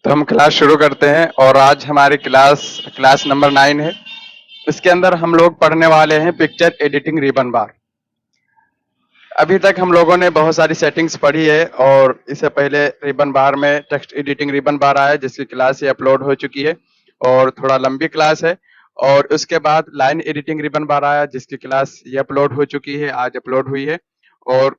तो हम क्लास शुरू करते हैं और आज हमारी क्लास नंबर 9 है। इसके अंदर हम लोग पढ़ने वाले हैं पिक्चर एडिटिंग रिबन बार। अभी तक हम लोगों ने बहुत सारी सेटिंग्स पढ़ी है और इससे पहले रिबन बार में टेक्स्ट एडिटिंग रिबन बार आया जिसकी क्लास ये अपलोड हो चुकी है और थोड़ा लंबी क्लास है। और उसके बाद लाइन एडिटिंग रिबन बार आया जिसकी क्लास ये अपलोड हो चुकी है, आज अपलोड हुई है। और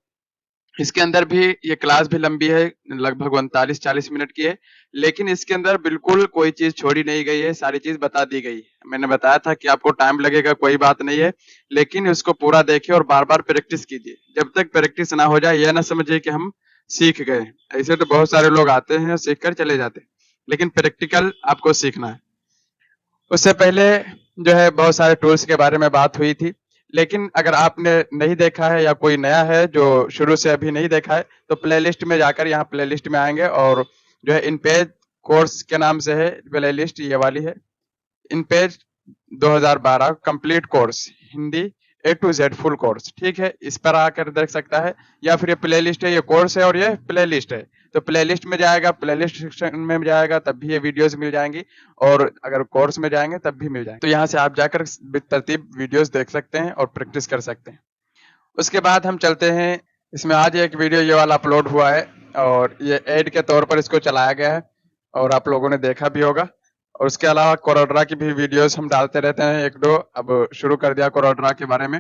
इसके अंदर भी ये क्लास भी लंबी है, लगभग 39-40 मिनट की है। लेकिन इसके अंदर बिल्कुल कोई चीज छोड़ी नहीं गई है, सारी चीज बता दी गई है। मैंने बताया था कि आपको टाइम लगेगा, कोई बात नहीं है, लेकिन इसको पूरा देखिए और बार बार प्रैक्टिस कीजिए। जब तक प्रैक्टिस ना हो जाए यह ना समझिए कि हम सीख गए। ऐसे तो बहुत सारे लोग आते हैं और सीख कर चले जाते हैं, लेकिन प्रैक्टिकल आपको सीखना है। उससे पहले जो है बहुत सारे टूल्स के बारे में बात हुई थी, लेकिन अगर आपने नहीं देखा है या कोई नया है जो शुरू से अभी नहीं देखा है तो प्लेलिस्ट में जाकर यहाँ प्लेलिस्ट में आएंगे और जो है इन पेज कोर्स के नाम से है प्लेलिस्ट, ये वाली है इन page 2012 complete course Hindi A to Z full course. ठीक है, इस पर आकर देख सकता है, या फिर ये प्लेलिस्ट है, ये कोर्स है और ये प्लेलिस्ट है। तो प्लेलिस्ट में जाएगा, प्लेलिस्ट सेक्शन में जाएगा तब भी ये वीडियोस मिल जाएंगी, और अगर कोर्स में जाएंगे तब भी मिल जाएंगे। तो यहाँ से आप जाकर तरतीब वीडियोस देख सकते हैं और प्रैक्टिस कर सकते हैं। उसके बाद हम चलते हैं, इसमें आज एक वीडियो ये वाला अपलोड हुआ है और ये ऐड के तौर पर इसको चलाया गया है और आप लोगों ने देखा भी होगा। और उसके अलावा कोरोड्रा की भी वीडियोस हम डालते रहते हैं एक दो। अब शुरू कर दिया कोरोड्रा के बारे में,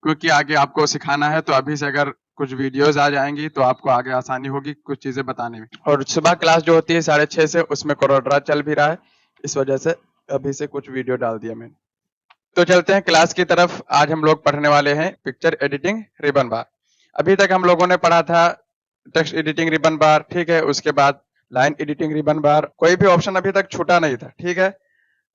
क्योंकि आगे आपको सिखाना है, तो अभी से अगर कुछ वीडियोस आ जाएंगी तो आपको आगे आसानी होगी कुछ चीजें बताने में। और सुबह क्लास जो होती है 6:30 से, उसमें कोरोड्रा चल भी रहा है, इस वजह से अभी से कुछ वीडियो डाल दिया मैंने। तो चलते हैं क्लास की तरफ। आज हम लोग पढ़ने वाले हैं पिक्चर एडिटिंग रिबन बार। अभी तक हम लोगों ने पढ़ा था टेक्स्ट एडिटिंग रिबन बार, ठीक है, उसके बाद लाइन एडिटिंग रिबन बार। कोई भी ऑप्शन अभी तक छूटा नहीं था, ठीक है,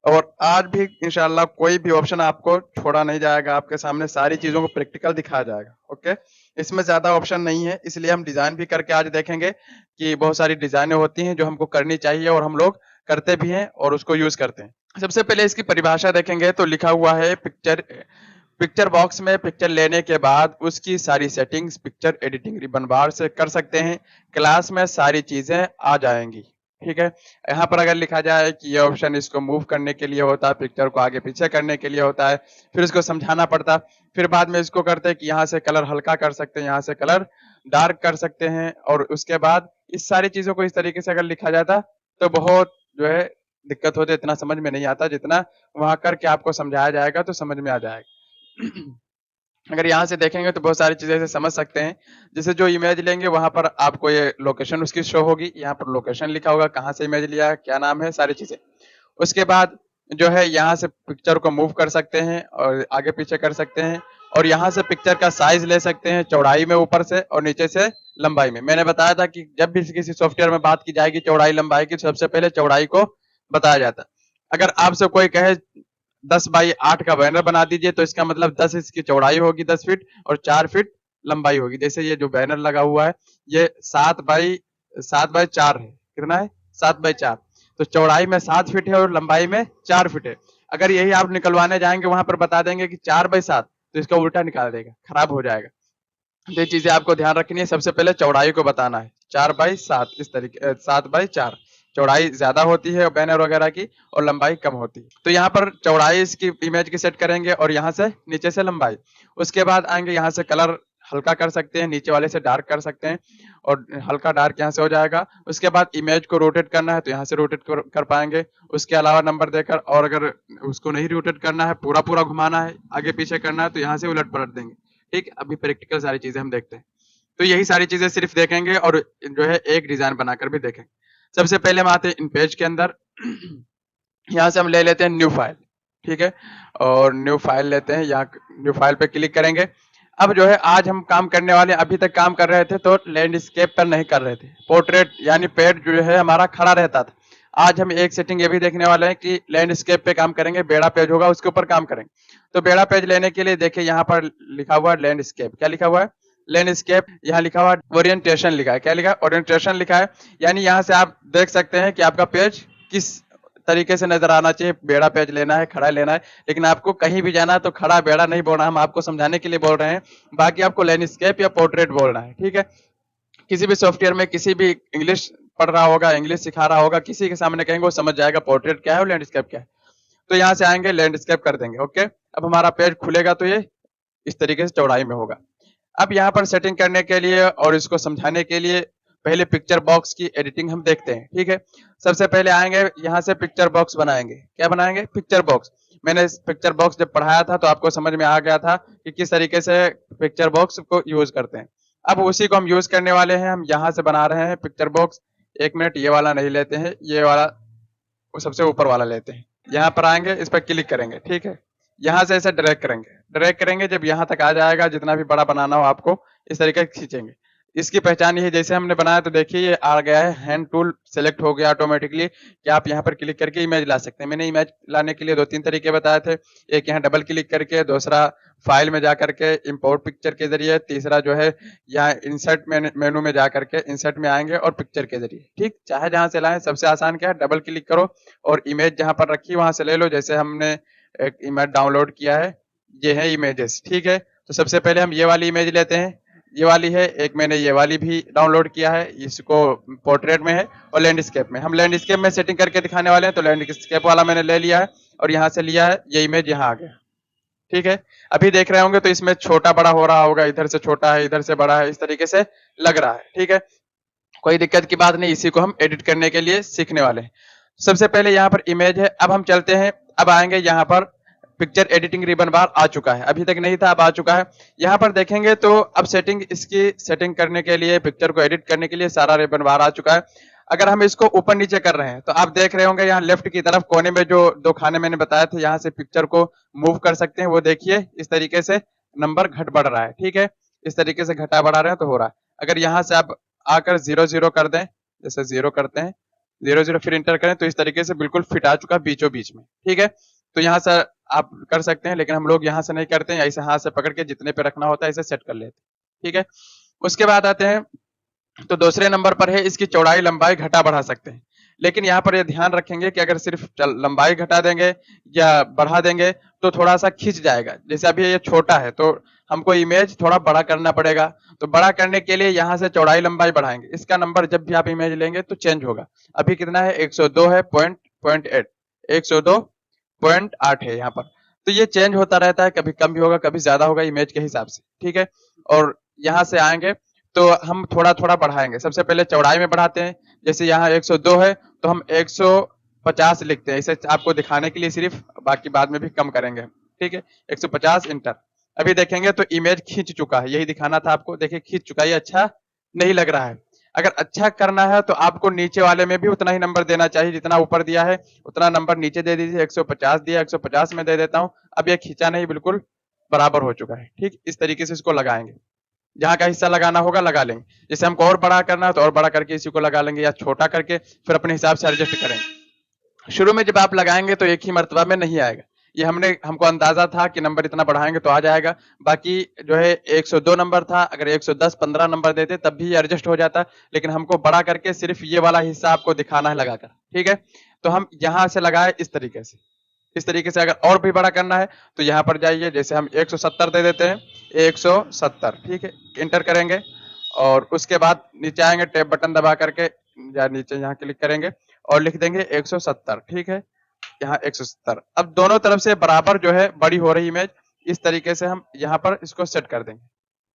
और आज भी इंशाल्लाह कोई भी ऑप्शन आपको छोड़ा नहीं जाएगा। आपके सामने सारी चीजों को प्रैक्टिकल दिखाया जाएगा। ओके, इसमें ज्यादा ऑप्शन नहीं है, इसलिए हम डिजाइन भी करके आज देखेंगे कि बहुत सारी डिजाइनें होती हैं जो हमको करनी चाहिए और हम लोग करते भी हैं और उसको यूज करते हैं। सबसे पहले इसकी परिभाषा देखेंगे तो लिखा हुआ है पिक्चर बॉक्स में पिक्चर लेने के बाद उसकी सारी सेटिंग्स पिक्चर एडिटिंग रिबन बार से कर सकते हैं। क्लास में सारी चीजें आ जाएंगी, ठीक है। यहाँ पर अगर लिखा जाए कि ये ऑप्शन इसको मूव करने के लिए होता है, पिक्चर को आगे पीछे करने के लिए होता है, फिर इसको समझाना पड़ता, फिर बाद में इसको करते हैं कि यहाँ से कलर हल्का कर सकते हैं, यहाँ से कलर डार्क कर सकते हैं, और उसके बाद इस सारी चीजों को इस तरीके से अगर लिखा जाता तो बहुत जो है दिक्कत होती है, इतना समझ में नहीं आता जितना वहां करके आपको समझाया जाएगा तो समझ में आ जाएगा। अगर यहाँ से देखेंगे तो बहुत सारी चीजें से समझ सकते हैं। जैसे जो इमेज लेंगे वहां पर आपको ये लोकेशन उसकी शो होगी, यहाँ पर लोकेशन लिखा होगा, कहाँ से इमेज लिया, क्या नाम है, सारी चीजें। उसके बाद जो है यहाँ से पिक्चर को मूव कर सकते हैं और आगे पीछे कर सकते हैं, और यहाँ से पिक्चर का साइज ले सकते हैं, चौड़ाई में ऊपर से और नीचे से लंबाई में। मैंने बताया था कि जब भी किसी सॉफ्टवेयर में बात की जाएगी चौड़ाई लंबाई की, सबसे पहले चौड़ाई को बताया जाता है। अगर आपसे कोई कहे 10x8 का बैनर बना दीजिए तो इसका मतलब 10 इसकी चौड़ाई होगी 10 फीट और 4 फीट लंबाई होगी। जैसे ये जो बैनर लगा हुआ है ये 7x4 है, कितना है, 7x4। तो चौड़ाई में 7 फीट है और लंबाई में 4 फीट है। अगर यही आप निकलवाने जाएंगे वहां पर बता देंगे कि 4x7, तो इसका उल्टा निकाल देगा, खराब हो जाएगा। तो ये चीजें आपको ध्यान रखनी है। सबसे पहले चौड़ाई को बताना है, 4x7, इस तरीके 7x4 चौड़ाई ज्यादा होती है बैनर वगैरह की और लंबाई कम होती है। तो यहाँ पर चौड़ाई इसकी इमेज की सेट करेंगे और यहाँ से नीचे से लंबाई। उसके बाद आएंगे यहाँ से कलर हल्का कर सकते हैं, नीचे वाले से डार्क कर सकते हैं, और हल्का डार्क यहाँ से हो जाएगा। उसके बाद इमेज को रोटेट करना है तो यहाँ से रोटेट कर पाएंगे। उसके अलावा नंबर देकर, और अगर उसको नहीं रोटेट करना है, पूरा पूरा घुमाना है, आगे पीछे करना है, तो यहाँ से उलट पलट देंगे। ठीक, अभी प्रैक्टिकल सारी चीजें हम देखते हैं। तो यही सारी चीजें सिर्फ देखेंगे और जो है एक डिजाइन बनाकर भी देखेंगे। सबसे पहले हम आते हैं इन पेज के अंदर। यहाँ से हम ले लेते हैं न्यू फाइल, ठीक है, और न्यू फाइल लेते हैं, यहाँ न्यू फाइल पे क्लिक करेंगे। अब जो है आज हम काम करने वाले, अभी तक काम कर रहे थे तो लैंडस्केप पर नहीं कर रहे थे, पोर्ट्रेट यानी पेड़ जो है हमारा खड़ा रहता था। आज हम एक सेटिंग ये भी देखने वाले हैं कि लैंडस्केप पे काम करेंगे, बेड़ा पेज होगा उसके ऊपर काम करेंगे। तो बेड़ा पेज लेने के लिए देखिए यहाँ पर लिखा हुआ है लैंडस्केप, क्या लिखा हुआ है, लैंडस्केप। यहाँ लिखा हुआ ओरिएंटेशन लिखा है, क्या लिखा है, ओरिएंटेशन लिखा है। यानी यहाँ से आप देख सकते हैं कि आपका पेज किस तरीके से नजर आना चाहिए। बेड़ा पेज लेना है, खड़ा लेना है, लेकिन आपको कहीं भी जाना है तो खड़ा बेड़ा नहीं बोलना, हम आपको समझाने के लिए बोल रहे हैं। बाकी आपको लैंडस्केप या पोर्ट्रेट बोलना है, ठीक है। किसी भी सॉफ्टवेयर में किसी भी इंग्लिश पढ़ रहा होगा, इंग्लिश सिखा रहा होगा, किसी के सामने कहेंगे वो समझ जाएगा पोर्ट्रेट क्या है और लैंडस्केप क्या है। तो यहाँ से आएंगे लैंडस्केप कर देंगे। ओके, अब हमारा पेज खुलेगा तो ये इस तरीके से चौड़ाई में होगा। अब यहाँ पर सेटिंग करने के लिए और इसको समझाने के लिए पहले पिक्चर बॉक्स की एडिटिंग हम देखते हैं। ठीक है, सबसे पहले आएंगे यहाँ से पिक्चर बॉक्स बनाएंगे। क्या बनाएंगे? Picture box. मैंने इस पिक्चर बॉक्स जब पढ़ाया था तो आपको समझ में आ गया था कि किस तरीके से पिक्चर बॉक्स को यूज करते हैं। अब उसी को हम यूज करने वाले हैं। हम यहाँ से बना रहे हैं पिक्चर बॉक्स। 1 मिनट, ये वाला नहीं लेते हैं, ये वाला वो सबसे ऊपर वाला लेते हैं। यहाँ पर आएंगे, इस पर क्लिक करेंगे। ठीक है, यहाँ से ऐसे ड्रैग करेंगे। ड्रैग करेंगे, जब यहाँ तक आ जाएगा, जितना भी बड़ा बनाना हो आपको इस तरीके से खींचेंगे। इसकी पहचान ये है, जैसे हमने बनाया तो देखिए ये आ गया है, हैंड टूल सेलेक्ट हो गया ऑटोमेटिकली कि आप यहाँ पर क्लिक करके इमेज ला सकते हैं। मैंने इमेज लाने के लिए 2-3 तरीके बताए थे। एक यहाँ डबल क्लिक करके, दूसरा फाइल में जा करके इंपोर्ट पिक्चर के जरिए, तीसरा जो है यहाँ इंसर्ट मेनू में जा करके इंसर्ट में आएंगे और पिक्चर के जरिए। ठीक, चाहे जहां से लाएं, सबसे आसान क्या है, डबल क्लिक करो और इमेज जहां पर रखी वहां से ले लो। जैसे हमने एक इमेज डाउनलोड किया है, ये है इमेजेस। ठीक है, तो सबसे पहले हम ये वाली इमेज लेते हैं। ये वाली है एक, मैंने ये वाली भी डाउनलोड किया है, इसको पोर्ट्रेट में है और लैंडस्केप में। हम लैंडस्केप में सेटिंग करके दिखाने वाले हैं, तो लैंडस्केप वाला मैंने ले लिया है और यहाँ से लिया है, ये इमेज यहाँ आ गया। ठीक है, अभी देख रहे होंगे तो इसमें छोटा बड़ा हो रहा होगा, इधर से छोटा है, इधर से बड़ा है, इस तरीके से लग रहा है। ठीक है, कोई दिक्कत की बात नहीं, इसी को हम एडिट करने के लिए सीखने वाले हैं। सबसे पहले यहाँ पर इमेज है, अब हम चलते हैं, अब आएंगे यहाँ पर पिक्चर एडिटिंग रिबन बार आ चुका है, अभी तक नहीं था, अब आ चुका है। यहाँ पर देखेंगे तो अब इसकी सेटिंग करने के लिए, पिक्चर को एडिट करने के लिए सारा रिबन बार आ चुका है। अगर हम इसको ऊपर नीचे कर रहे हैं तो आप देख रहे होंगे यहाँ लेफ्ट की तरफ कोने में जो 2 खाने मैंने बताए थे, यहाँ से पिक्चर को मूव कर सकते हैं। वो देखिए इस तरीके से नंबर घट बढ़ रहा है। ठीक है, इस तरीके से घटा बढ़ा रहे हैं तो हो रहा है। अगर यहाँ से आप आकर 0-0 कर दें, जैसे 0 करते हैं, 0-0 फिर इंटर करें, तो इस तरीके से बिल्कुल फिट आ चुका है बीचों बीच में। ठीक है, तो यहाँ से आप कर सकते हैं, लेकिन हम लोग यहाँ से नहीं करते हैं, ऐसे हाथ से पकड़ के जितने पे रखना होता है इसे सेट कर लेते हैं। ठीक है, उसके बाद आते हैं, तो दूसरे नंबर पर है इसकी चौड़ाई लंबाई घटा बढ़ा सकते हैं। लेकिन यहाँ पर ये ध्यान रखेंगे कि अगर सिर्फ लंबाई घटा देंगे या बढ़ा देंगे तो थोड़ा सा खिंच जाएगा। जैसे अभी ये छोटा है तो हमको इमेज थोड़ा बड़ा करना पड़ेगा, तो बड़ा करने के लिए यहाँ से चौड़ाई लंबाई बढ़ाएंगे। इसका नंबर जब भी आप इमेज लेंगे तो चेंज होगा। अभी कितना है, 102 है, 0.8, 102.8 है यहाँ पर। तो ये चेंज होता रहता है, कभी कम भी होगा, कभी ज्यादा होगा इमेज के हिसाब से। ठीक है, और यहाँ से आएंगे तो हम थोड़ा थोड़ा बढ़ाएंगे। सबसे पहले चौड़ाई में बढ़ाते हैं, जैसे यहाँ 102 है तो हम 150 लिखते हैं, इसे आपको दिखाने के लिए सिर्फ, बाकी बाद में भी कम करेंगे। ठीक है, 150 इंटर। अभी देखेंगे तो इमेज खींच चुका है, यही दिखाना था आपको। देखिए खींच चुका है, ये अच्छा नहीं लग रहा है। अगर अच्छा करना है तो आपको नीचे वाले में भी उतना ही नंबर देना चाहिए, जितना ऊपर दिया है उतना नंबर नीचे दे दीजिए। 150 दिया, 150 में दे देता हूँ। अब ये खींचा नहीं, बिल्कुल बराबर हो चुका है। ठीक, इस तरीके से इसको लगाएंगे, जहां का हिस्सा लगाना होगा लगा लेंगे। जैसे हमको और बड़ा करना है तो और बड़ा करके इसी को लगा लेंगे, या छोटा करके फिर अपने हिसाब से एडजस्ट करेंगे। शुरू में जब आप लगाएंगे तो एक ही मर्तबा में नहीं आएगा, ये हमको अंदाजा था कि नंबर इतना बढ़ाएंगे तो आ जाएगा। बाकी जो है 102 नंबर था, अगर 110-15 नंबर देते तब भी एडजस्ट हो जाता, लेकिन हमको बड़ा करके सिर्फ ये वाला हिस्सा आपको दिखाना है लगाकर। ठीक है, तो हम यहाँ से लगाए इस तरीके से। इस तरीके से अगर और भी बड़ा करना है तो यहाँ पर जाइए, जैसे हम 170 दे देते हैं, 170। ठीक है, इंटर करेंगे और उसके बाद नीचे आएंगे, टैब बटन दबा करके या नीचे यहाँ क्लिक करेंगे और लिख देंगे 170। ठीक है, यहाँ 170। अब दोनों तरफ से बराबर जो है बड़ी हो रही इमेज, इस तरीके से हम यहाँ पर इसको सेट कर देंगे।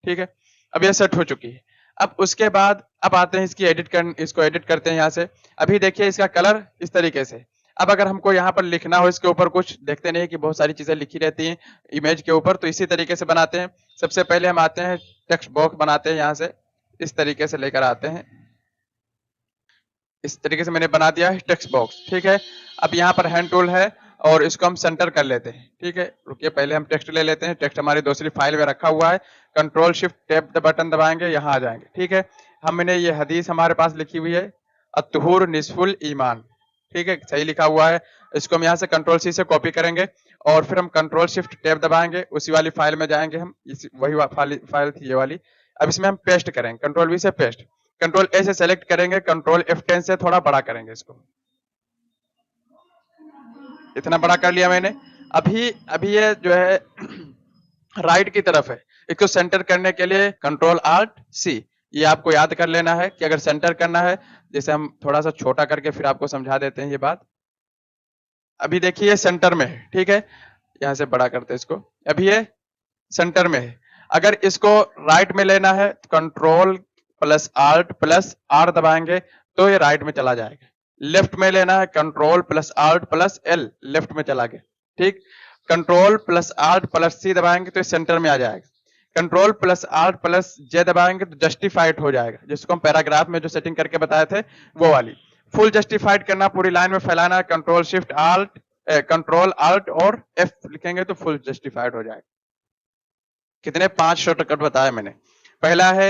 ठीक है, अब ये सेट हो चुकी है। अब उसके बाद अब आते हैं इसको एडिट करते हैं यहाँ से। अभी देखिए इसका कलर इस तरीके से। अब अगर हमको यहाँ पर लिखना हो इसके ऊपर कुछ, देखते नहीं कि बहुत सारी चीजें लिखी रहती हैं इमेज के ऊपर, तो इसी तरीके से बनाते हैं। सबसे पहले हम आते हैं टेक्स्ट बॉक्स बनाते हैं, यहाँ से इस तरीके से लेकर आते हैं। इस तरीके से मैंने बना दिया है टेक्स्ट बॉक्स। ठीक है, अब यहाँ पर हैंड टूल है और इसको हम सेंटर कर लेते हैं। ठीक है, रुकिए, पहले हम टेक्स्ट ले लेते हैं। टेक्स्ट हमारी दूसरी फाइल में रखा हुआ है, कंट्रोल शिफ्ट टैब बटन दबाएंगे, यहाँ आ जाएंगे। ठीक है, हमने ये हदीस हमारे पास लिखी हुई है, अतहुर निस्फुल ईमान। ठीक है, सही लिखा हुआ है। इसको हम यहाँ से कंट्रोल सी से कॉपी करेंगे और फिर हम कंट्रोल शिफ्ट टैब दबाएंगे, उसी वाली फाइल में जाएंगे हम, वही फाइल थी ये वाली। अब इसमें हम पेस्ट करेंगे, कंट्रोल वी से पेस्ट, कंट्रोल ए से सेलेक्ट करेंगे, कंट्रोल F10 से थोड़ा बड़ा करेंगे इसको। इतना बड़ा कर लिया मैंने। अभी अभी ये जो है राइट की तरफ है, इसको सेंटर करने के लिए कंट्रोल Alt C, ये आपको याद कर लेना है कि अगर सेंटर करना है, जैसे हम थोड़ा सा छोटा करके फिर आपको समझा देते हैं ये बात। अभी देखिए सेंटर में है, ठीक है, यहाँ से बड़ा करते हैं इसको। अभी ये सेंटर में है, अगर इसको राइट में लेना है तो control plus alt plus R दबाएंगे तो ये राइट में चला जाएगा। लेफ्ट में लेना है control plus alt plus L, left में चला गया, ठीक। कंट्रोल प्लस आल्ट प्लस सी दबाएंगे तो सेंटर में आ जाएगा। कंट्रोल प्लस आल्ट प्लस जे दबाएंगे तो जस्टिफाइड हो जाएगा, जिसको हम पैराग्राफ में जो सेटिंग करके बताए थे वो वाली। फुल जस्टिफाइड करना, पूरी लाइन में फैलाना, control shift alt, control alt और एफ लिखेंगे तो फुल जस्टिफाइड हो जाएगा। कितने 5 शॉर्टकट बताया मैंने। पहला है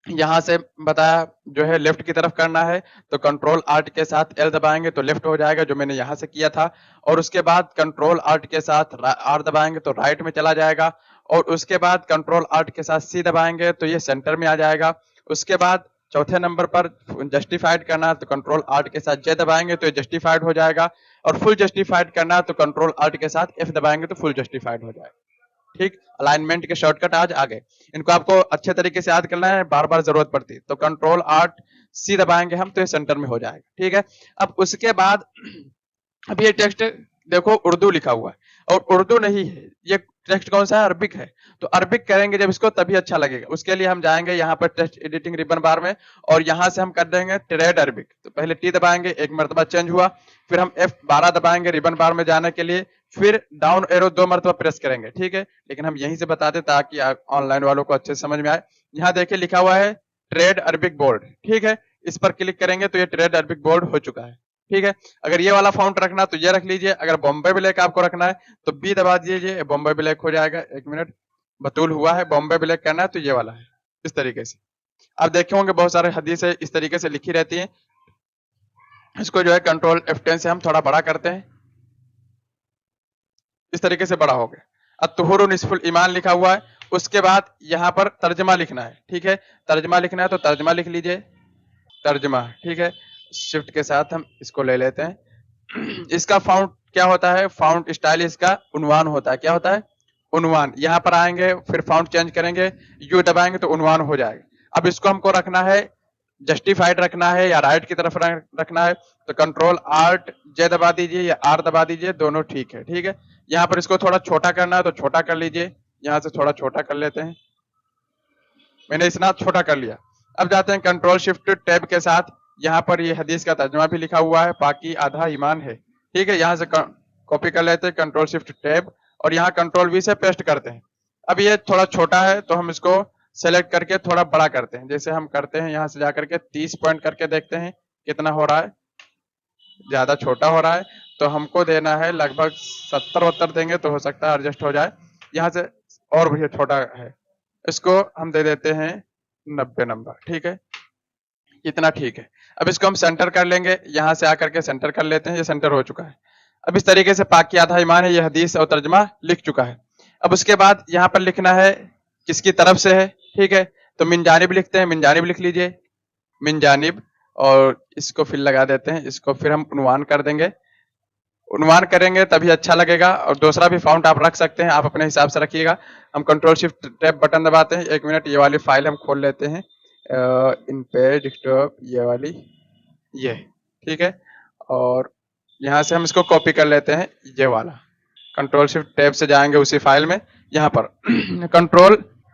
यहां से बताया, जो है लेफ्ट की तरफ करना है तो कंट्रोल आल्ट के साथ एल दबाएंगे तो लेफ्ट हो जाएगा, जो मैंने यहां से किया था। और उसके बाद कंट्रोल आल्ट के साथ आर दबाएंगे तो राइट में चला जाएगा। और उसके बाद कंट्रोल आल्ट के साथ सी दबाएंगे तो ये सेंटर में आ जाएगा। उसके बाद चौथे नंबर पर जस्टिफाइड करना है तो कंट्रोल आल्ट के साथ जे दबाएंगे तो ये जस्टिफाइड हो जाएगा। और फुल जस्टिफाइड करना है तो कंट्रोल आल्ट के साथ एफ दबाएंगे तो फुल जस्टिफाइड हो जाएगा, ठीक। अलाइनमेंट के शॉर्टकट आज आ गए, इनको आपको अच्छे तरीके से याद करना है, बार बार जरूरत पड़ती है। तो कंट्रोल आल्ट सी दबाएंगे हम तो ये सेंटर में हो जाएगा, ठीक है। अब उसके बाद अब ये टेक्स्ट देखो उर्दू लिखा हुआ है, और उर्दू नहीं है ये टेक्स्ट, कौन सा है, अरबिक है। तो अरबिक करेंगे जब इसको तभी अच्छा लगेगा। उसके लिए हम जाएंगे यहाँ पर टेक्स्ट एडिटिंग रिबन बार में, और यहाँ से हम कर देंगे ट्रेड अरबिक। तो पहले टी दबाएंगे, एक मरतबा चेंज हुआ, फिर हम F12 दबाएंगे रिबन बार में जाने के लिए, फिर डाउन एरो 2 मरतबा प्रेस करेंगे, ठीक है। लेकिन हम यहीं से बताते ताकि ऑनलाइन वालों को अच्छे से समझ में आए। यहाँ देखिए लिखा हुआ है ट्रेड अरबिक बोर्ड, ठीक है। इस पर क्लिक करेंगे तो ये ट्रेड अरबिक बोर्ड हो चुका है, ठीक है। अगर ये वाला फॉन्ट रखना तो ये रख लीजिए, अगर बॉम्बे ब्लैक आपको रखना है तो बी दबा दीजिए, बॉम्बे ब्लैक हो जाएगा। एक मिनट, बतूल हुआ है, बॉम्बे ब्लैक करना है तो ये वाला है, इस तरीके से। आप देखे होंगे बहुत सारे हदीसें इस तरीके से लिखी रहती हैं। इसको जो है कंट्रोल F10 से हम थोड़ा बड़ा करते हैं, इस तरीके से बड़ा हो गया। अत्तुहुरु निस्फुल ईमान लिखा हुआ है। उसके बाद यहाँ पर तर्जमा लिखना है, ठीक है। तर्जमा लिखना है तो तर्जमा लिख लीजिए, तर्जमा, ठीक है। शिफ्ट के साथ हम इसको ले लेते हैं। इसका फाउंट क्या होता है, फाउंट स्टाइल इसका उन्वान होता है। क्या होता है, उन्वान। यहाँ पर आएंगे फिर फाउंट चेंज करेंगे, यू दबाएंगे तो उन्वान हो जाएगा। अब इसको हमको रखना है, जस्टिफाइड रखना है या राइट की तरफ रखना है तो कंट्रोल आल्ट जे दबा दीजिए या आर दबा दीजिए, दोनों ठीक है, ठीक है। यहाँ पर इसको थोड़ा छोटा करना है तो छोटा कर लीजिए, यहाँ से थोड़ा छोटा कर लेते हैं, मैंने इतना छोटा कर लिया। अब जाते हैं कंट्रोल शिफ्ट टैब के साथ, यहाँ पर ये हदीस का तर्जुमा भी लिखा हुआ है, पाकी आधा ईमान है, ठीक है। यहाँ से कॉपी कर लेते हैं कंट्रोल शिफ्ट टैब, और यहाँ कंट्रोल वी से पेस्ट करते हैं। अब ये थोड़ा छोटा है तो हम इसको सेलेक्ट करके थोड़ा बड़ा करते हैं, जैसे हम करते हैं यहाँ से जाकर के 30 पॉइंट करके देखते हैं कितना हो रहा है। ज्यादा छोटा हो रहा है तो हमको देना है लगभग 70-72 देंगे तो हो सकता है एडजस्ट हो जाए। यहाँ से और भी छोटा है, इसको हम दे देते हैं 90 नंबर, ठीक है। इतना ठीक है। अब इसको हम सेंटर कर लेंगे, यहाँ से आकर के सेंटर कर लेते हैं, ये सेंटर हो चुका है। अब इस तरीके से पाक की आधा ईमान है, ये हदीस और तर्जमा लिख चुका है। अब उसके बाद यहाँ पर लिखना है किसकी तरफ से है, ठीक है। तो मिन जानिब लिखते हैं, मिन जानिब लिख लीजिए, मिन जानिब, और इसको फिर लगा देते हैं, इसको फिर हम उन्वान कर देंगे। उन्वान करेंगे तभी अच्छा लगेगा। और दूसरा भी फाउंट आप रख सकते हैं, आप अपने हिसाब से रखिएगा। हम कंट्रोल शिफ्ट टैब बटन दबाते हैं, 1 मिनट, ये वाली फाइल हम खोल लेते हैं, इन पे डेस्कटॉप, ये वाली, ये, ठीक है। और यहाँ से हम इसको कॉपी कर लेते हैं, ये वाला। कंट्रोल शिफ्ट टैब से जाएंगे उसी फाइल में, यहाँ पर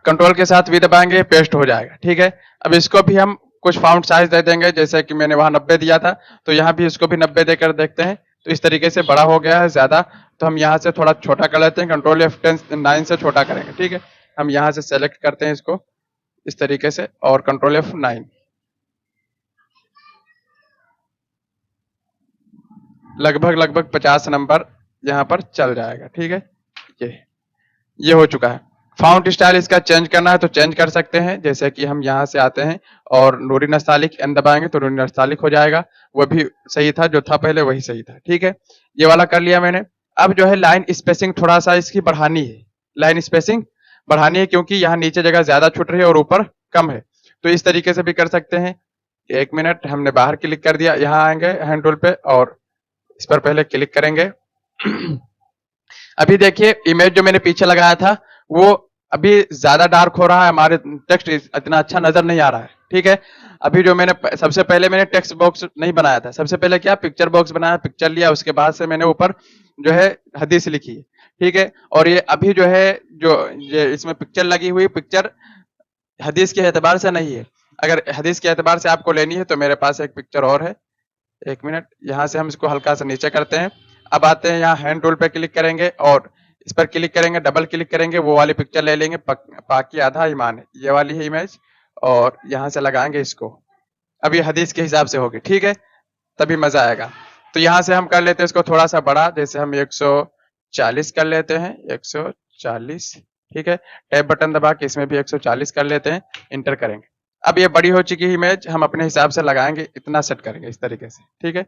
कंट्रोल के साथ भी दबाएंगे, पेस्ट हो जाएगा, ठीक है। अब इसको भी हम कुछ फाउंट साइज दे देंगे, जैसे कि मैंने वहां 90 दिया था तो यहाँ भी इसको भी 90 देकर देखते हैं। तो इस तरीके से बड़ा हो गया है ज्यादा, तो हम यहाँ से थोड़ा छोटा कर लेते हैं, कंट्रोल F9 से छोटा करेंगे, ठीक है। हम यहाँ से सेलेक्ट करते हैं इसको इस तरीके से, और कंट्रोल F9, लगभग 50 नंबर यहाँ पर चल जाएगा, ठीक है। ये हो चुका है। फाउंट स्टाइल इसका चेंज करना है तो चेंज कर सकते हैं, जैसे कि हम यहाँ से आते हैं और नूरी नस्तालिक एन दबाएंगे तो नूरी नस्तालिक हो जाएगा, वो भी सही था, जो था पहले वही सही था, ठीक है। ये वाला कर लिया मैंने। अब जो है लाइन स्पेसिंग थोड़ा सा इसकी बढ़ानी है, लाइन स्पेसिंग बढ़ानी है, क्योंकि यहाँ नीचे जगह ज्यादा छूट रही है और ऊपर कम है। तो इस तरीके से भी कर सकते हैं। 1 मिनट, हमने बाहर क्लिक कर दिया, यहाँ आएंगे हैंड टूल पे और इस पर पहले क्लिक करेंगे। अभी देखिए इमेज जो मैंने पीछे लगाया था वो अभी ज्यादा डार्क हो रहा है, हमारे टेक्स्ट इतना अच्छा नजर नहीं आ रहा है, ठीक है। अभी जो मैंने सबसे पहले मैंने टेक्स्ट बॉक्स नहीं बनाया था, सबसे पहले क्या पिक्चर बॉक्स बनाया, पिक्चर लिया, उसके बाद से मैंने ऊपर जो है हदीस लिखी है, ठीक है। और ये अभी जो है जो ये इसमें पिक्चर लगी हुई पिक्चर हदीस के एतबार से नहीं है। अगर हदीस के एतबार से आपको लेनी है तो मेरे पास एक पिक्चर और है, एक मिनट। यहाँ से हम इसको हल्का सा नीचे करते हैं। अब आते हैं यहाँ हैंड टूल पे क्लिक करेंगे और इस पर क्लिक करेंगे, डबल क्लिक करेंगे, वो वाली पिक्चर ले लेंगे, पाकि आधा ईमान है, ये वाली है इमेज। और यहाँ से लगाएंगे इसको। अब ये हदीस के हिसाब से होगी, ठीक है, तभी मजा आएगा। तो यहाँ से हम कर लेते हैं इसको थोड़ा सा बड़ा, जैसे हम 140 कर लेते हैं, 140, ठीक है। टैब बटन दबा के इसमें भी 140 कर लेते हैं, इंटर करेंगे। अब ये बड़ी हो चुकी इमेज, हम अपने हिसाब से लगाएंगे, इतना सेट करेंगे इस तरीके से, ठीक है,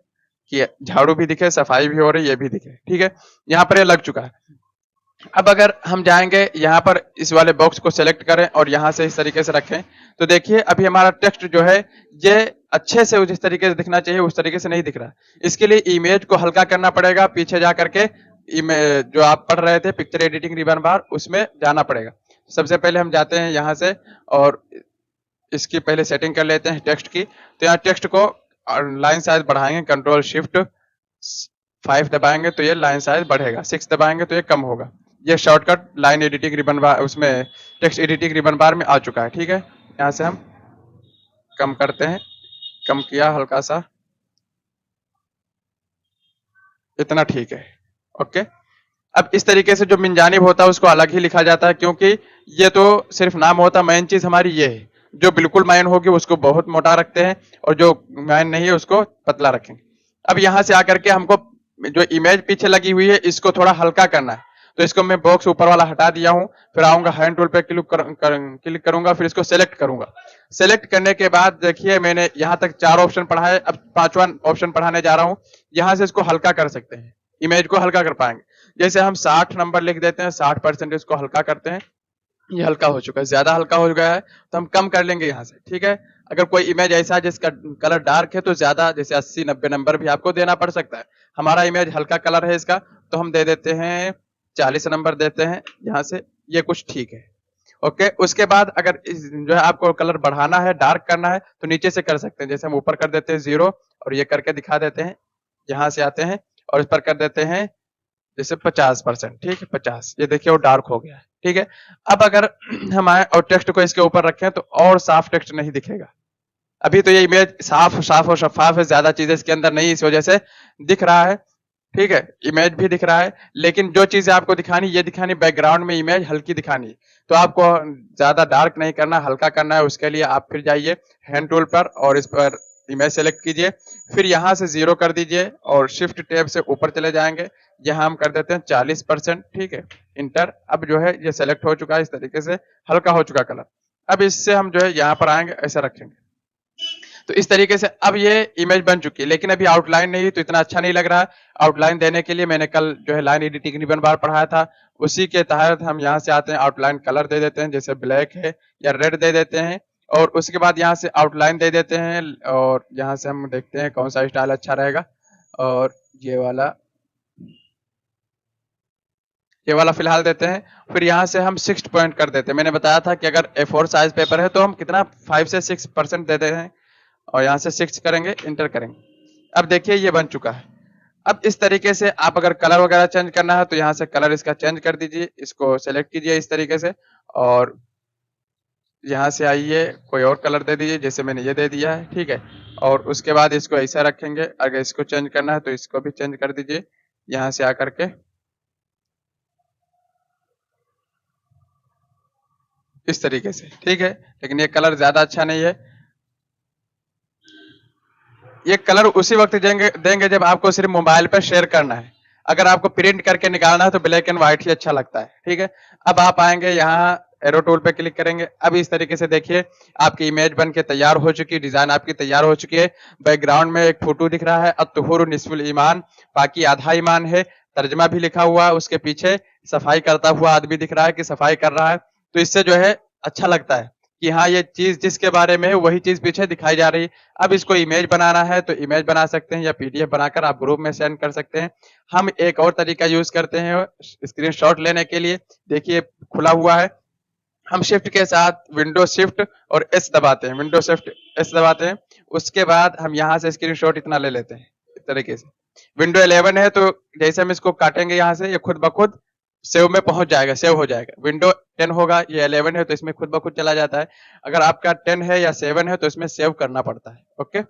कि झाड़ू भी दिखे, सफाई भी हो रही, ये भी दिखे, ठीक है। यहाँ पर ये लग चुका है। अब अगर हम जाएंगे यहाँ पर इस वाले बॉक्स को सिलेक्ट करें और यहाँ से इस तरीके से रखें, तो देखिए अभी हमारा टेक्स्ट जो है ये अच्छे से जिस तरीके से दिखना चाहिए उस तरीके से नहीं दिख रहा। इसके लिए इमेज को हल्का करना पड़ेगा, पीछे जा करके जो आप पढ़ रहे थे पिक्चर एडिटिंग रिबन बार, उसमें जाना पड़ेगा। सबसे पहले हम जाते हैं यहाँ से और इसकी पहले सेटिंग कर लेते हैं टेक्स्ट की। तो यहाँ टेक्स्ट को लाइन साइज बढ़ाएंगे, कंट्रोल शिफ्ट 5 दबाएंगे तो ये लाइन साइज बढ़ेगा, 6 दबाएंगे तो ये कम होगा। ये शॉर्टकट लाइन एडिटिंग रिबन बार उसमें टेक्स्ट एडिटिंग रिबन बार में आ चुका है, ठीक है। यहाँ से हम कम करते हैं, कम किया हल्का सा, इतना ठीक है, ओके। अब इस तरीके से जो मिनजानिब होता है उसको अलग ही लिखा जाता है, क्योंकि ये तो सिर्फ नाम होता है, मेन चीज हमारी ये है। जो बिल्कुल मैन होगी उसको बहुत मोटा रखते हैं और जो मैन नहीं है उसको पतला रखेंगे। अब यहाँ से आकर के हमको जो इमेज पीछे लगी हुई है इसको थोड़ा हल्का करना है, तो इसको मैं बॉक्स ऊपर वाला हटा दिया हूँ। फिर आऊंगा हैंड टूल पे क्लिक करूंगा, फिर इसको सेलेक्ट करूंगा। सेलेक्ट करने के बाद देखिए मैंने यहाँ तक 4 ऑप्शन पढ़ा है, अब 5वां ऑप्शन पढ़ाने जा रहा हूँ। यहाँ से इसको हल्का कर सकते हैं, इमेज को हल्का कर पाएंगे। जैसे हम 60 नंबर लिख देते हैं, 60% इसको हल्का करते हैं, ये हल्का हो चुका है। ज्यादा हल्का हो गया है तो हम कम कर लेंगे यहाँ से, ठीक है। अगर कोई इमेज ऐसा है जिसका कलर डार्क है तो ज्यादा, जैसे 80-90 नंबर भी आपको देना पड़ सकता है। हमारा इमेज हल्का कलर है इसका, तो हम दे देते हैं 40 नंबर देते हैं यहाँ से, ये कुछ ठीक है, ओके। उसके बाद अगर जो है आपको कलर बढ़ाना है, डार्क करना है, तो नीचे से कर सकते हैं। जैसे हम ऊपर कर देते हैं 0 और ये करके दिखा देते हैं। यहाँ से आते हैं और इस पर कर देते हैं जैसे 50%, ठीक है, 50, ये देखिए वो डार्क हो गया है, ठीक है। अब अगर हम आए और टेक्स्ट को इसके ऊपर रखें तो और साफ टेक्स्ट नहीं दिखेगा। अभी तो ये इमेज साफ साफ और शफाफ है, ज्यादा चीजें इसके अंदर नहीं, इस वजह से दिख रहा है, ठीक है, इमेज भी दिख रहा है। लेकिन जो चीजें आपको दिखानी, ये दिखानी बैकग्राउंड में इमेज हल्की दिखानी है, तो आपको ज्यादा डार्क नहीं करना, हल्का करना है। उसके लिए आप फिर जाइए हैंड टूल पर और इस पर इमेज सेलेक्ट कीजिए, फिर यहाँ से 0 कर दीजिए और शिफ्ट टैब से ऊपर चले जाएंगे। यहाँ हम कर देते हैं 40%, ठीक है, इंटर। अब जो है ये सेलेक्ट हो चुका है, इस तरीके से हल्का हो चुका कलर। अब इससे हम जो है यहाँ पर आएंगे, ऐसा रखेंगे, तो इस तरीके से अब ये इमेज बन चुकी है। लेकिन अभी आउटलाइन नहीं, तो इतना अच्छा नहीं लग रहा है। आउटलाइन देने के लिए मैंने कल जो है लाइन एडिटिंग रिबन बार पढ़ाया था, उसी के तहत हम यहाँ से आते हैं, आउटलाइन कलर दे देते हैं, जैसे ब्लैक है या रेड दे देते हैं। और उसके बाद यहाँ से आउटलाइन दे देते हैं और यहाँ से हम देखते हैं कौन सा स्टाइल अच्छा रहेगा। और ये वाला फिलहाल देते हैं। फिर यहाँ से हम 6 पॉइंट कर देते हैं। मैंने बताया था कि अगर A4 साइज पेपर है तो हम कितना 5 से 6% देते हैं, और यहाँ से 6 करेंगे, इंटर करेंगे। अब देखिए ये बन चुका है। अब इस तरीके से आप अगर कलर वगैरह चेंज करना है तो यहाँ से कलर इसका चेंज कर दीजिए, इसको सेलेक्ट कीजिए इस तरीके से, और यहाँ से आइए कोई और कलर दे दीजिए, जैसे मैंने ये दे दिया है, ठीक है। और उसके बाद इसको ऐसा रखेंगे, अगर इसको चेंज करना है तो इसको भी चेंज कर दीजिए यहाँ से आकर के, इस तरीके से, ठीक है। लेकिन ये कलर ज्यादा अच्छा नहीं है। ये कलर उसी वक्त देंगे जब आपको सिर्फ मोबाइल पर शेयर करना है। अगर आपको प्रिंट करके निकालना है तो ब्लैक एंड व्हाइट ही अच्छा लगता है, ठीक है। अब आप आएंगे यहाँ एरो टूल पे क्लिक करेंगे। अब इस तरीके से देखिए आपकी इमेज बन के तैयार हो चुकी है, डिजाइन आपकी तैयार हो चुकी है। बैकग्राउंड में एक फोटो दिख रहा है, अत्तुहुरु निस्फुल ईमान, बाकी आधा ईमान है, तर्जमा भी लिखा हुआ है। उसके पीछे सफाई करता हुआ आदमी दिख रहा है कि सफाई कर रहा है, तो इससे जो है अच्छा लगता है कि हाँ ये चीज जिसके बारे में है वही चीज पीछे दिखाई जा रही है। अब इसको इमेज बनाना है तो इमेज बना सकते हैं, या पीडीएफ बनाकर आप ग्रुप में सेंड कर सकते हैं। हम एक और तरीका यूज करते हैं स्क्रीनशॉट लेने के लिए। देखिए खुला हुआ है, हम शिफ्ट के साथ विंडो शिफ्ट और एस दबाते हैं, विंडो शिफ्ट एस दबाते हैं। उसके बाद हम यहाँ से स्क्रीनशॉट इतना ले लेते हैं इस तरीके से। विंडो 11 है तो जैसे हम इसको काटेंगे यहाँ से, ये खुद ब खुद सेव में पहुंच जाएगा, सेव हो जाएगा। विंडो 10 होगा, ये 11 है तो इसमें खुद ब खुद चला जाता है। अगर आपका 10 है या 7 है तो इसमें सेव करना पड़ता है। ओके।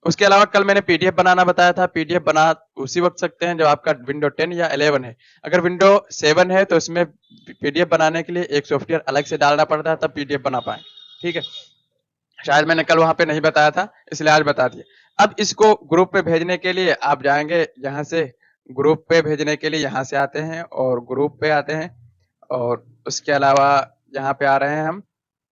उसके अलावा कल मैंने पीडीएफ बनाना बताया था, पीडीएफ बना उसी वक्त सकते हैं जब आपका विंडो 10 या 11 है। अगर विंडो 7 है तो इसमें पीडीएफ बनाने के लिए एक सॉफ्टवेयर अलग से डालना पड़ता है, तब पीडीएफ बना पाए। ठीक है, शायद मैंने कल वहां पे नहीं बताया था, इसलिए आज बता दिया। अब इसको ग्रुप पे भेजने के लिए आप जाएंगे यहाँ से, ग्रुप पे भेजने के लिए यहाँ से आते हैं और ग्रुप पे आते हैं, और उसके अलावा यहाँ पे आ रहे हैं हम,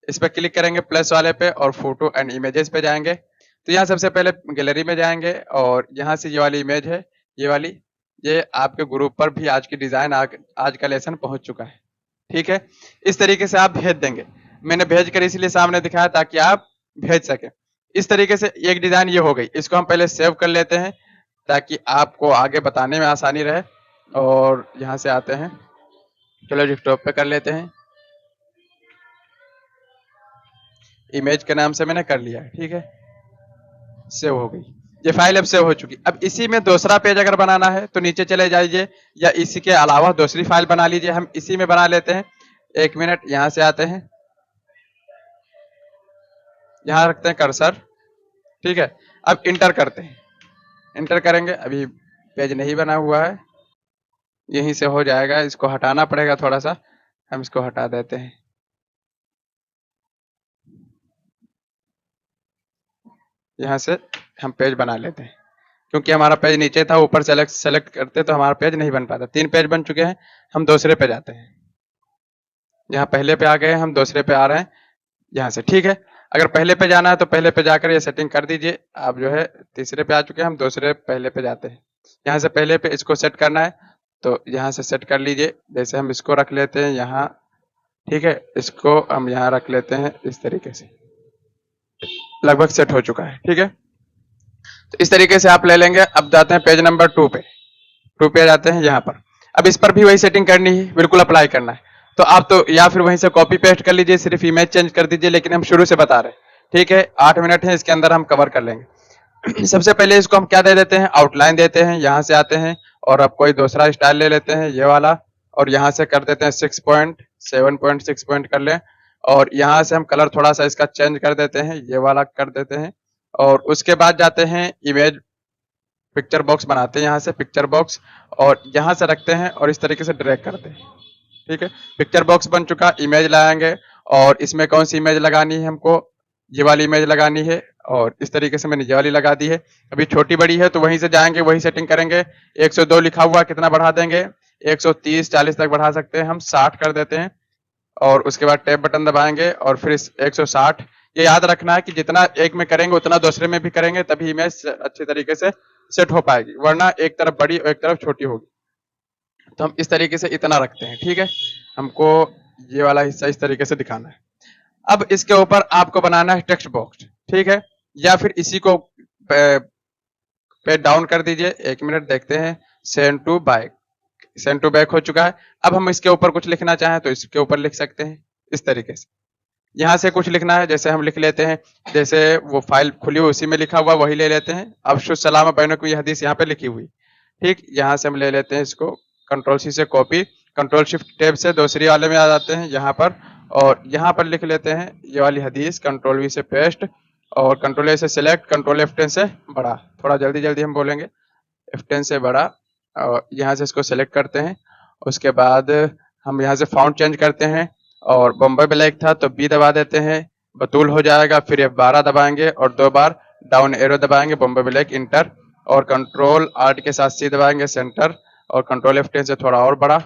इस पर क्लिक करेंगे प्लस वाले पे और फोटो एंड इमेजेस पे जाएंगे। तो यहाँ सबसे पहले गैलरी में जाएंगे और यहाँ से ये वाली इमेज है, ये वाली, ये आपके ग्रुप पर भी आज की डिजाइन आज का लेसन पहुंच चुका है। ठीक है, इस तरीके से आप भेज देंगे। मैंने भेज कर इसलिए सामने दिखाया ताकि आप भेज सके। इस तरीके से एक डिजाइन ये हो गई, इसको हम पहले सेव कर लेते हैं ताकि आपको आगे बताने में आसानी रहे। और यहाँ से आते हैं, चलो डेस्कटॉप पे कर लेते हैं, इमेज के नाम से मैंने कर लिया है। ठीक है, सेव हो गई, ये फाइल अब सेव हो चुकी। अब इसी में दूसरा पेज अगर बनाना है तो नीचे चले जाइए, या इसी के अलावा दूसरी फाइल बना लीजिए। हम इसी में बना लेते हैं। 1 मिनट, यहाँ से आते हैं, यहाँ रखते हैं कर्सर। ठीक है, अब इंटर करते हैं, इंटर करेंगे। अभी पेज नहीं बना हुआ है, यहीं से हो जाएगा, इसको हटाना पड़ेगा थोड़ा सा, हम इसको हटा देते हैं। यहाँ से हम पेज बना लेते हैं, क्योंकि हमारा पेज नीचे था, ऊपर सेलेक्ट करते तो हमारा पेज नहीं बन पाता। 3 पेज बन चुके हैं, हम दूसरे पे जाते हैं। यहाँ पहले पे आ गए, हम दूसरे पे आ रहे हैं यहाँ से। ठीक है, अगर पहले पे जाना है तो पहले पे जाकर ये सेटिंग कर दीजिए। आप जो है तीसरे पे आ चुके हैं, हम दूसरे पहले पे जाते हैं। यहाँ से पहले पे इसको सेट करना है तो यहाँ से सेट कर लीजिए। जैसे हम इसको रख लेते हैं यहाँ, ठीक है, इसको हम यहाँ रख लेते हैं इस तरीके से, लगभग सेट हो चुका है। ठीक है, तो इस तरीके से आप ले लेंगे। अब जाते हैं पेज नंबर 2 पे, 2 पे जाते हैं यहाँ पर। अब इस पर भी वही सेटिंग करनी है, बिल्कुल अप्लाई करना है। तो आप तो या फिर वहीं से कॉपी पेस्ट कर लीजिए, सिर्फ इमेज चेंज कर दीजिए, लेकिन हम शुरू से बता रहे हैं। ठीक है, 8 मिनट है, इसके अंदर हम कवर कर लेंगे। सबसे पहले इसको हम क्या दे देते हैं, आउटलाइन देते हैं। यहाँ से आते हैं और अब कोई दूसरा स्टाइल ले लेते हैं, ये वाला, और यहाँ से कर देते हैं 6 पॉइंट, 7.6 पॉइंट कर लें। और यहाँ से हम कलर थोड़ा सा इसका चेंज कर देते हैं, ये वाला कर देते हैं। और उसके बाद जाते हैं इमेज पिक्चर बॉक्स बनाते हैं, यहाँ से पिक्चर बॉक्स, और यहाँ से रखते हैं और इस तरीके से ड्रैग करते हैं। ठीक है, पिक्चर बॉक्स बन चुका। इमेज लाएंगे और इसमें कौन सी इमेज लगानी है हमको, ये वाली इमेज लगानी है, और इस तरीके से मैंने ये वाली लगा दी है। अभी छोटी बड़ी है तो वहीं से जाएंगे, वही सेटिंग करेंगे। 102 लिखा हुआ, कितना बढ़ा देंगे, 130 40 तक बढ़ा सकते हैं हम, 60 कर देते हैं। और उसके बाद टैब बटन दबाएंगे और फिर 160। ये याद रखना है कि जितना एक में करेंगे उतना दूसरे में भी करेंगे, तभी इमेज अच्छी तरीके से सेट हो पाएगी, वरना एक तरफ बड़ी और एक तरफ छोटी होगी। तो हम इस तरीके से इतना रखते हैं। ठीक है, हमको ये वाला हिस्सा इस तरीके से दिखाना है। अब इसके ऊपर आपको बनाना है टेक्स्ट बॉक्स। ठीक है, या फिर इसी को पे डाउन कर दीजिए। 1 मिनट देखते हैं, send to back, send to back हो चुका है। अब हम इसके ऊपर कुछ लिखना चाहें तो इसके ऊपर लिख सकते हैं इस तरीके से। यहाँ से कुछ लिखना है, जैसे हम लिख लेते हैं, जैसे वो फाइल खुली हुई उसी में लिखा हुआ वही ले लेते हैं। अफसुस सलाम बैनक की हदीस यहाँ पे लिखी हुई। ठीक, यहाँ से हम ले लेते हैं इसको, कंट्रोल सी से कॉपी, कंट्रोल शिफ्ट टैब से दूसरी वाले में आ जाते हैं यहाँ पर, और यहाँ पर लिख लेते हैं ये वाली हदीस, कंट्रोल वी से पेस्ट, और कंट्रोल ए से सिलेक्ट, कंट्रोल F10 से बड़ा, थोड़ा जल्दी जल्दी हम बोलेंगे, F10 से बड़ा, और यहाँ से इसको सिलेक्ट करते हैं। उसके बाद हम यहाँ से फाउंट चेंज करते हैं, और बॉम्बे ब्लैक था तो बी दबा देते हैं, बतूल हो जाएगा। फिर F12 दबाएंगे और 2 बार डाउन एरो दबाएंगे, बॉम्बे ब्लैक, इंटर, और कंट्रोल आर्ट के साथ सी दबाएंगे, सेंटर, और कंट्रोल F10 से थोड़ा और बड़ा।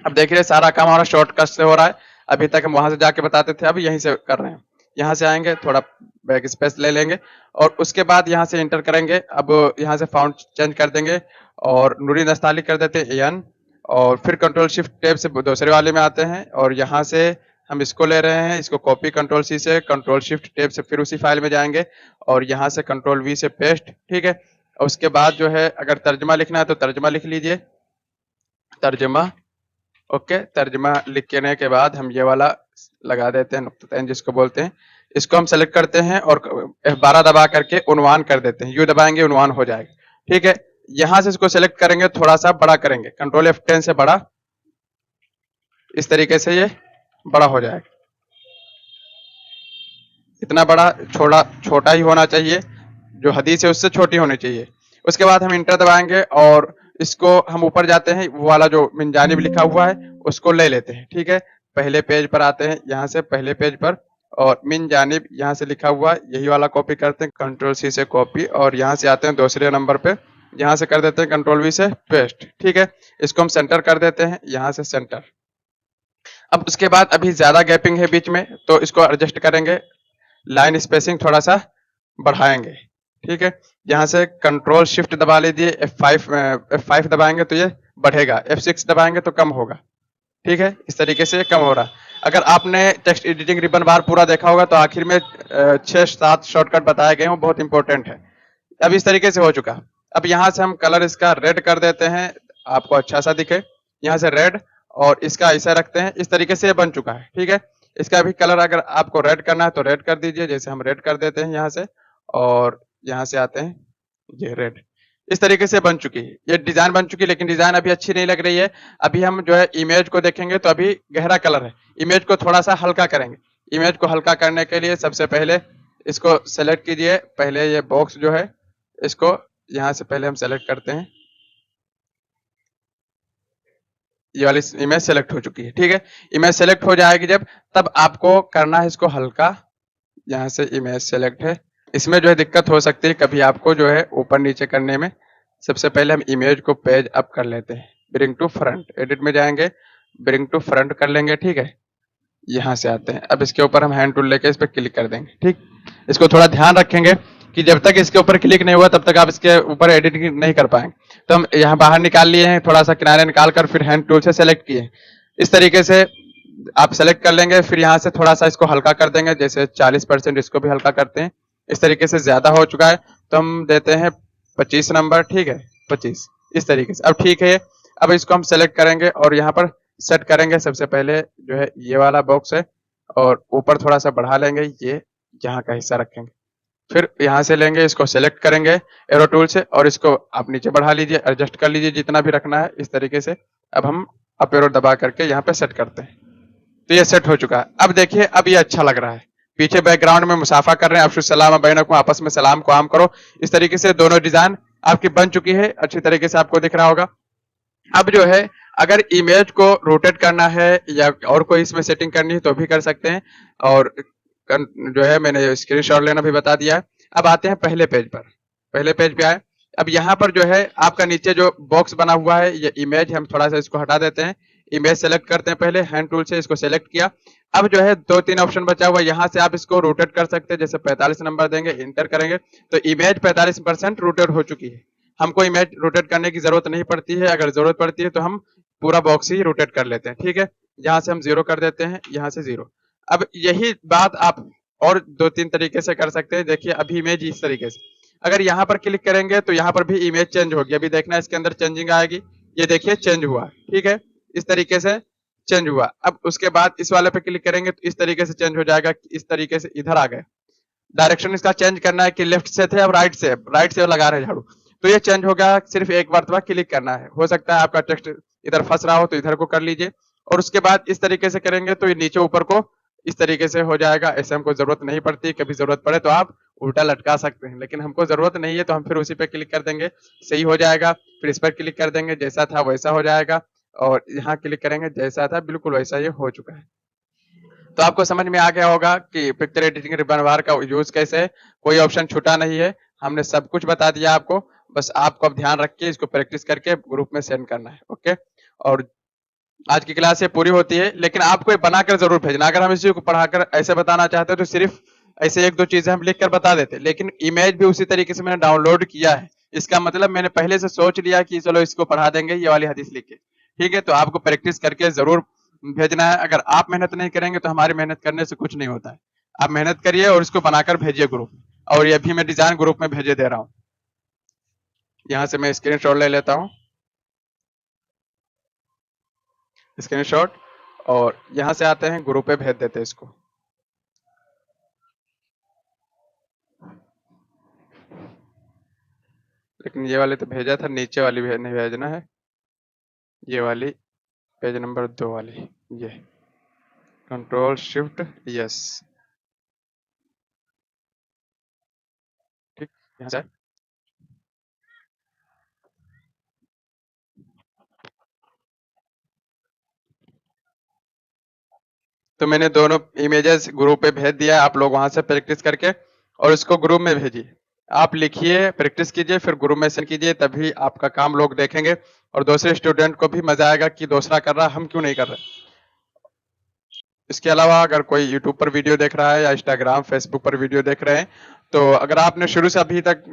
अब देख रहे सारा काम हमारा शॉर्टकट से हो रहा है। अभी तक हम वहां से जाके बताते थे, अभी यहीं से कर रहे हैं। यहाँ से आएंगे, थोड़ा बैक स्पेस ले लेंगे, और उसके बाद यहाँ से इंटर करेंगे। अब यहाँ से फाउंट चेंज कर देंगे और नूरी नस्ताली कर देते हैं एन, और फिर कंट्रोल शिफ्ट टैब से दूसरे वाले में आते हैं, और यहाँ से हम इसको ले रहे हैं, इसको कॉपी कंट्रोल सी से, कंट्रोल शिफ्ट टैब से फिर उसी फाइल में जाएंगे, और यहाँ से कंट्रोल वी से पेस्ट। ठीक है, उसके बाद जो है अगर तर्जमा लिखना है तो तर्जमा लिख लीजिए, तर्जमा, ओके, तर्जमा लिख लेने के बाद हम ये वाला लगा देते हैं, नुक्ता जिसको बोलते हैं। इसको हम सेलेक्ट करते हैं और F12 दबा करके उन्वान कर देते हैं। यू दबाएंगे उन्वान हो जाएगा। ठीक है, यहां से इसको सेलेक्ट करेंगे, थोड़ा सा बड़ा करेंगे, कंट्रोल F10 से बड़ा, इस तरीके से ये बड़ा हो जाएगा। इतना बड़ा, छोटा ही होना चाहिए, जो हदीस है उससे छोटी होनी चाहिए। उसके बाद हम इंटर दबाएंगे और इसको हम ऊपर जाते हैं, वो वाला जो मिन जानिब लिखा हुआ है उसको ले लेते हैं। ठीक है, पहले पेज पर आते हैं, यहाँ से पहले पेज पर, और मिन जानिब यहाँ से लिखा हुआ है, यही वाला कॉपी करते हैं, कंट्रोल सी से कॉपी, और यहाँ से आते हैं दूसरे नंबर पे, यहाँ से कर देते हैं कंट्रोल वी से पेस्ट। ठीक है, इसको हम सेंटर कर देते हैं, यहाँ से सेंटर। अब उसके बाद अभी ज्यादा गैपिंग है बीच में, तो इसको एडजस्ट करेंगे, लाइन स्पेसिंग थोड़ा सा बढ़ाएंगे। ठीक है, यहाँ से कंट्रोल शिफ्ट दबा लीजिए, F5 दबाएंगे तो ये बढ़ेगा, F6 दबाएंगे तो कम होगा। ठीक है, इस तरीके से कम हो रहा। अगर आपने टेक्स्ट एडिटिंग रिबन बार पूरा देखा होगा तो आखिर में 6-7 शॉर्टकट बताए गए हैं, बहुत इंपॉर्टेंट है। अब इस तरीके से हो चुका। अब यहाँ से हम कलर इसका रेड कर देते हैं, आपको अच्छा सा दिखे, यहाँ से रेड, और इसका ऐसा रखते हैं, इस तरीके से ये बन चुका है। ठीक है, इसका भी कलर अगर आपको रेड करना है तो रेड कर दीजिए, जैसे हम रेड कर देते हैं यहाँ से, और यहाँ से आते हैं, ये रेड, इस तरीके से बन चुकी है, ये डिजाइन बन चुकी है। लेकिन डिजाइन अभी अच्छी नहीं लग रही है। अभी हम जो है इमेज को देखेंगे तो अभी गहरा कलर है, इमेज को थोड़ा सा हल्का करेंगे। इमेज को हल्का करने के लिए सबसे पहले इसको सेलेक्ट कीजिए, पहले ये बॉक्स जो है इसको यहाँ से पहले हम सेलेक्ट करते हैं, ये वाली इमेज सेलेक्ट हो चुकी है। ठीक है, इमेज सेलेक्ट हो जाएगी जब, तब आपको करना है इसको हल्का, यहाँ से इमेज सेलेक्ट है। इसमें जो है दिक्कत हो सकती है कभी आपको जो है ऊपर नीचे करने में। सबसे पहले हम इमेज को पेज अप कर लेते हैं, ब्रिंग टू फ्रंट, एडिट में जाएंगे, ब्रिंग टू फ्रंट कर लेंगे। ठीक है, यहाँ से आते हैं, अब इसके ऊपर हम हैंड टूल लेके इस पर क्लिक कर देंगे। ठीक, इसको थोड़ा ध्यान रखेंगे कि जब तक इसके ऊपर क्लिक नहीं हुआ तब तक आप इसके ऊपर एडिटिंग नहीं कर पाएंगे। तो हम यहाँ बाहर निकाल लिए हैं, थोड़ा सा किनारे निकाल कर फिर हैंड टूल से सेलेक्ट किए, इस तरीके से आप सेलेक्ट कर लेंगे। फिर यहाँ से थोड़ा सा इसको हल्का कर देंगे, जैसे 40% इसको भी हल्का करते हैं, इस तरीके से ज्यादा हो चुका है तो हम देते हैं 25 नंबर। ठीक है, 25, इस तरीके से। अब ठीक है, अब इसको हम सेलेक्ट करेंगे और यहाँ पर सेट करेंगे। सबसे पहले जो है ये वाला बॉक्स है, और ऊपर थोड़ा सा बढ़ा लेंगे, ये यहाँ का हिस्सा रखेंगे। फिर यहाँ से लेंगे, इसको सेलेक्ट करेंगे एरो टूल से, और इसको आप नीचे बढ़ा लीजिए, एडजस्ट कर लीजिए जितना भी रखना है, इस तरीके से। अब हम अप एरो दबा करके यहाँ पे सेट करते हैं, तो ये सेट हो चुका है। अब देखिए, अब ये अच्छा लग रहा है, पीछे बैकग्राउंड में मुसाफा कर रहे हैं, अफसुस सलाम बैनकुम, आपस में सलाम को आम करो, इस तरीके से दोनों डिजाइन आपकी बन चुकी है, अच्छी तरीके से आपको दिख रहा होगा। अब जो है अगर इमेज को रोटेट करना है या और कोई इसमें सेटिंग करनी है तो भी कर सकते हैं, और जो है मैंने स्क्रीनशॉट लेना भी बता दिया है। अब आते हैं पहले पेज पर, पहले पेज पे आए। अब यहाँ पर जो है आपका नीचे जो बॉक्स बना हुआ है, ये इमेज, हम थोड़ा सा इसको हटा देते हैं, इमेज सेलेक्ट करते हैं, पहले हैंड टूल से इसको सेलेक्ट किया। अब जो है 2-3 ऑप्शन बचा हुआ है, यहाँ से आप इसको रोटेट कर सकते हैं, जैसे 45 नंबर देंगे, इंटर करेंगे तो इमेज 45% रोटेट हो चुकी है। हमको इमेज रोटेट करने की जरूरत नहीं पड़ती है, अगर जरूरत पड़ती है तो हम पूरा बॉक्स ही रोटेट कर लेते हैं। ठीक है, यहाँ से हम 0 कर देते हैं, यहाँ से 0। अब यही बात आप और 2-3 तरीके से कर सकते हैं। देखिए अभी इमेज इस तरीके से, अगर यहाँ पर क्लिक करेंगे तो यहाँ पर भी इमेज चेंज होगी, अभी देखना इसके अंदर चेंजिंग आएगी, ये देखिए चेंज हुआ। ठीक है, इस तरीके से चेंज हुआ। अब उसके बाद इस वाले पे क्लिक करेंगे तो इस तरीके से चेंज हो जाएगा, इस तरीके से इधर आ गए। डायरेक्शन इसका चेंज करना है कि लेफ्ट से थे अब राइट से लगा रहे झाड़ू, तो ये चेंज हो गया। सिर्फ एक मरतबा क्लिक करना है, हो सकता है आपका टेक्स्ट इधर फंस रहा हो तो इधर को कर लीजिए, और उसके बाद इस तरीके से करेंगे तो ये नीचे ऊपर को इस तरीके से हो जाएगा। ऐसे हमको जरूरत नहीं पड़ती, कभी जरूरत पड़े तो आप उल्टा लटका सकते हैं, लेकिन हमको जरूरत नहीं है तो हम फिर उसी पे क्लिक कर देंगे, सही हो जाएगा। फिर इस पर क्लिक कर देंगे, जैसा था वैसा हो जाएगा, और यहाँ क्लिक करेंगे, जैसा था बिल्कुल वैसा ये हो चुका है। तो आपको समझ में आ गया होगा कि पिक्चर एडिटिंग रिबन बार का यूज कैसे है, कोई ऑप्शन छूटा नहीं है, हमने सब कुछ बता दिया आपको। बस आपको अब ध्यान रख के इसको प्रैक्टिस करके ग्रुप में सेंड करना है। ओके, और आज की क्लास ये पूरी होती है, लेकिन आपको ये बनाकर जरूर भेजना। अगर हम इसी को पढ़ाकर ऐसे बताना चाहते हैं तो सिर्फ ऐसे 1-2 चीजें हम लिख कर बता देते, लेकिन इमेज भी उसी तरीके से मैंने डाउनलोड किया है, इसका मतलब मैंने पहले से सोच लिया कि चलो इसको पढ़ा देंगे ये वाली हदीस लिख के। ठीक है, तो आपको प्रैक्टिस करके जरूर भेजना है। अगर आप मेहनत नहीं करेंगे तो हमारी मेहनत करने से कुछ नहीं होता है। आप मेहनत करिए और इसको बनाकर भेजिए ग्रुप, और ये भी मैं डिजाइन ग्रुप में भेजे दे रहा हूँ। यहाँ से मैं स्क्रीनशॉट ले लेता हूँ। स्क्रीनशॉट, और यहाँ से आते हैं ग्रुप पे भेज देते हैं इसको। लेकिन ये वाली तो भेजा था, नीचे वाली नहीं भेजना है, ये वाली पेज नंबर 2 वाली, ये कंट्रोल शिफ्ट यस। ठीक, यहाँ से तो मैंने दोनों इमेजेस ग्रुप पे भेज दिया है, आप लोग वहां से प्रैक्टिस करके और इसको ग्रुप में भेजिए। आप लिखिए, प्रैक्टिस कीजिए, फिर ग्रुप में सेंड कीजिए, तभी आपका काम लोग देखेंगे और दूसरे स्टूडेंट को भी मजा आएगा कि दूसरा कर रहा, हम क्यों नहीं कर रहे। इसके अलावा अगर कोई यूट्यूब पर वीडियो देख रहा है या इंस्टाग्राम फेसबुक पर वीडियो देख रहे हैं, तो अगर आपने शुरू से अभी तक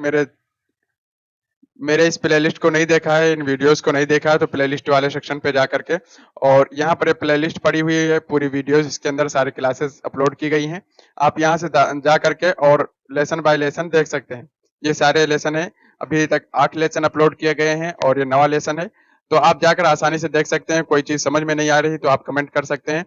मेरे इस प्लेलिस्ट को नहीं देखा है, इन वीडियोस को नहीं देखा है, तो प्लेलिस्ट वाले सेक्शन पे जा करके, और यहाँ पर प्लेलिस्ट पड़ी हुई है पूरी वीडियोस, इसके अंदर सारी क्लासेस अपलोड की गई हैं। आप यहाँ से जा करके और लेसन बाय लेसन देख सकते हैं। ये सारे लेसन है, अभी तक 8 लेसन अपलोड किए गए हैं और ये 9वां लेसन है। तो आप जाकर आसानी से देख सकते हैं। कोई चीज समझ में नहीं आ रही तो आप कमेंट कर सकते हैं,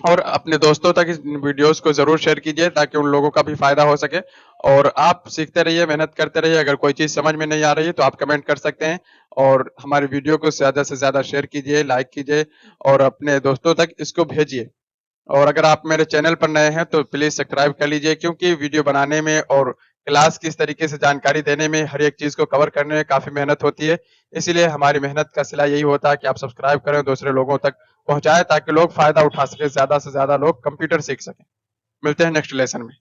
और अपने दोस्तों तक इस वीडियोस को जरूर शेयर कीजिए ताकि उन लोगों का भी फायदा हो सके। और आप सीखते रहिए, मेहनत करते रहिए। अगर कोई चीज समझ में नहीं आ रही है तो आप कमेंट कर सकते हैं, और हमारे वीडियो को ज्यादा से ज्यादा शेयर कीजिए, लाइक कीजिए और अपने दोस्तों तक इसको भेजिए। और अगर आप मेरे चैनल पर नए हैं तो प्लीज सब्सक्राइब कर लीजिए, क्योंकि वीडियो बनाने में और क्लास किस तरीके से जानकारी देने में, हर एक चीज को कवर करने में काफी मेहनत होती है। इसीलिए हमारी मेहनत का सिला यही होता है कि आप सब्सक्राइब करें, दूसरे लोगों तक पहुंचाएं ताकि लोग फायदा उठा सके, ज्यादा से ज्यादा लोग कंप्यूटर सीख सकें। मिलते हैं नेक्स्ट लेसन में।